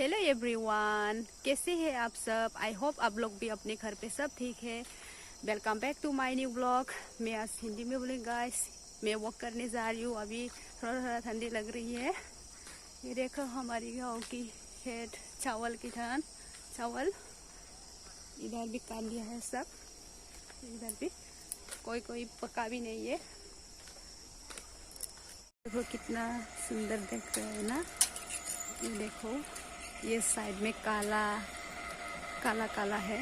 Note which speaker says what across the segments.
Speaker 1: Hello everyone, कैसे हैं आप सब। आई होप आप लोग भी अपने घर पे सब ठीक है। Welcome back to my new blog. मैं आज हिंदी में बोलूँगी गाइस। मैं वॉक करने जा रही हूँ। अभी थोड़ा थोड़ा ठंडी लग रही है। ये देखो हमारी गाँव की खेत, चावल की धान, चावल इधर भी काट दिया है सब। इधर भी कोई कोई पका भी नहीं है। देखो कितना सुंदर दिख रहा है ना। ये देखो, ये साइड में काला काला काला है।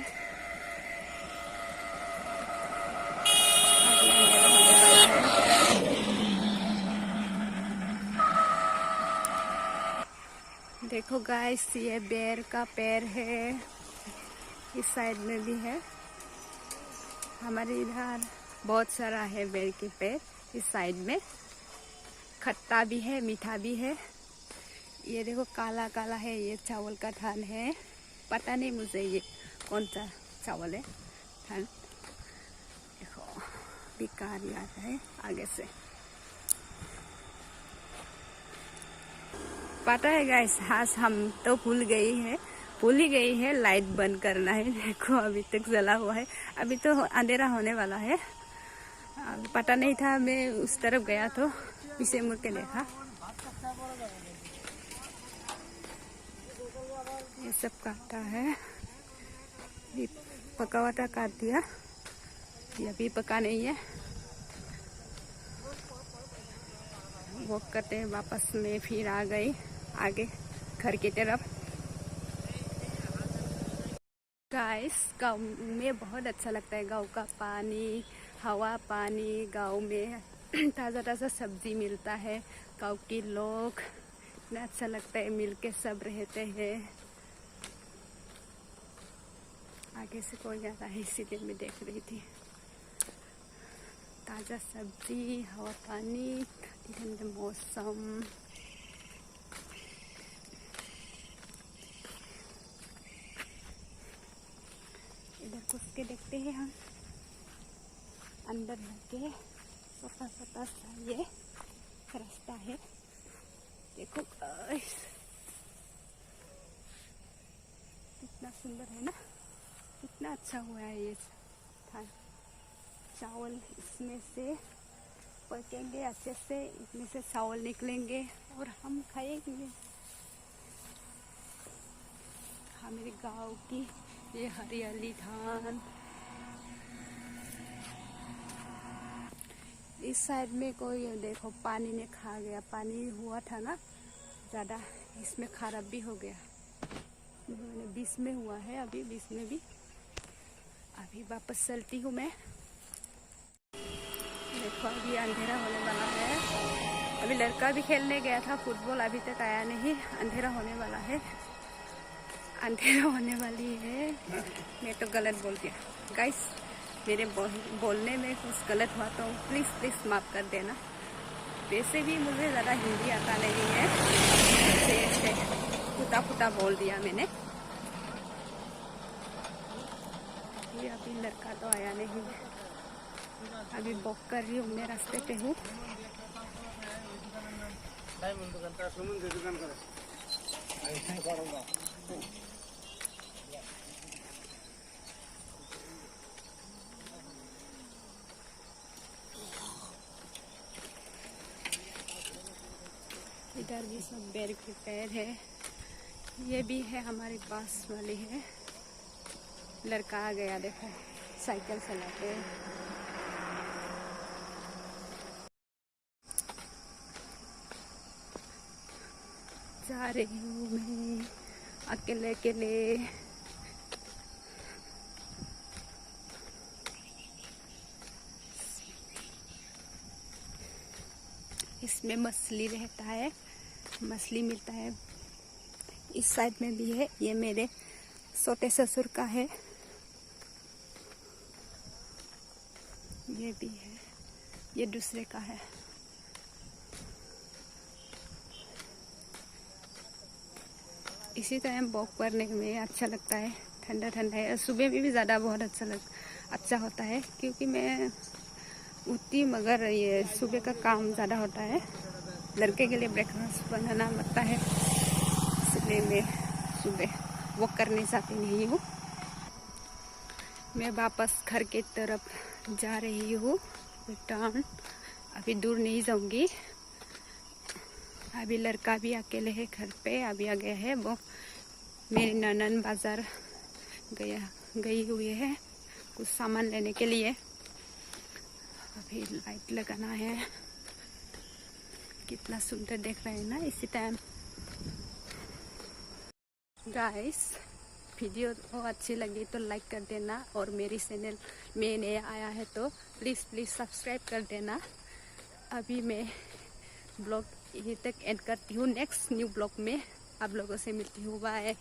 Speaker 1: देखो गाइस, ये बेर का पेड़ है। इस साइड में भी है। हमारे इधर बहुत सारा है बेर के पेड़। इस साइड में खट्टा भी है, मीठा भी है। ये देखो काला काला है, ये चावल का धान है। पता नहीं मुझे ये कौन सा चावल है धान। देखो बेकार ही आता है आगे से। पता है गाइस, आज हम तो भूल ही गई है लाइट बंद करना है। देखो अभी तक जला हुआ है। अभी तो अंधेरा होने वाला है। पता नहीं था, मैं उस तरफ गया तो पीछे मुड़ के देखा। ये सब काटा है। ये पका हुआ था, काट दिया। ये अभी पका नहीं है। वॉक करते हैं वापस में, फिर आ गई आगे घर की तरफ। गाइस, गाँव में बहुत अच्छा लगता है। गाँव का पानी, हवा, पानी, गाँव में ताज़ा ताज़ा सब्जी मिलता है। गाँव के लोग, इतना अच्छा लगता है, मिलके सब रहते हैं। आगे से कोई ज़्यादा है इसीलिए मैं देख रही थी। ताज़ा सब्जी, हवा, पानी, ठंडे मौसम। इधर घुस के देखते हैं हम। अंदर जाके छोटा छोटा सा ये रास्ता है। देखो कितना सुंदर है ना। कितना अच्छा हुआ है ये धान। चावल इसमें से पकेंगे अच्छे से, इसमें से चावल निकलेंगे और हम खाएंगे। हमारे गांव की ये हरियाली धान। इस साइड में कोई देखो पानी ने खा गया। पानी हुआ था ना ज़्यादा, इसमें खराब भी हो गया। बीच में हुआ है, अभी बीच में भी। अभी वापस चलती हूँ मैं। देखो अभी अंधेरा होने वाला है। अभी लड़का भी खेलने गया था फुटबॉल, अभी तक आया नहीं। अंधेरा होने वाला है, अंधेरा होने वाली है। मैं तो गलत बोल दिया गाइस। मेरे बोलने में कुछ गलत हुआ तो प्लीज़ माफ़ कर देना। वैसे भी मुझे ज़्यादा हिंदी आता नहीं है, ऐसे फुटा फुटा बोल दिया मैंने। ये अभी लड़का तो आया नहीं। अभी वॉक कर रही हूँ, मैं रास्ते पे हूँ। इधर भी सब बेर के पेड़ है। ये भी है हमारे पास वाली है। लड़का आ गया, देखो साइकिल चलाते। जा रही हूँ मैं अकेले अकेले। इसमें मछली रहता है, मछली मिलता है। इस साइड में भी है। ये मेरे छोटे ससुर का है। ये भी है, ये दूसरे का है। इसी टाइम वॉक करने में अच्छा लगता है। ठंडा ठंडा है। सुबह में भी ज़्यादा बहुत अच्छा होता है, क्योंकि मैं उठती मगर ये सुबह का काम ज़्यादा होता है। लड़के के लिए ब्रेकफास्ट बनाना पड़ता है, इसलिए मैं सुबह वॉक करने जाती नहीं हूँ। मैं वापस घर की तरफ जा रही हूँ, रिटर्न। अभी दूर नहीं जाऊंगी। अभी लड़का भी अकेले है घर पे, अभी आ गया है। वो मेरी ननद बाजार गई हुई है कुछ सामान लेने के लिए। अभी लाइट लगाना है। कितना सुंदर देख रहे हैं ना इसी टाइम। गाइस, वीडियो अच्छी लगी तो लाइक कर देना, और मेरी चैनल में नया आया है तो प्लीज़ सब्सक्राइब कर देना। अभी मैं ब्लॉग यहीं तक एंड करती हूँ। नेक्स्ट न्यू ब्लॉग में आप लोगों से मिलती हूँ। बाय।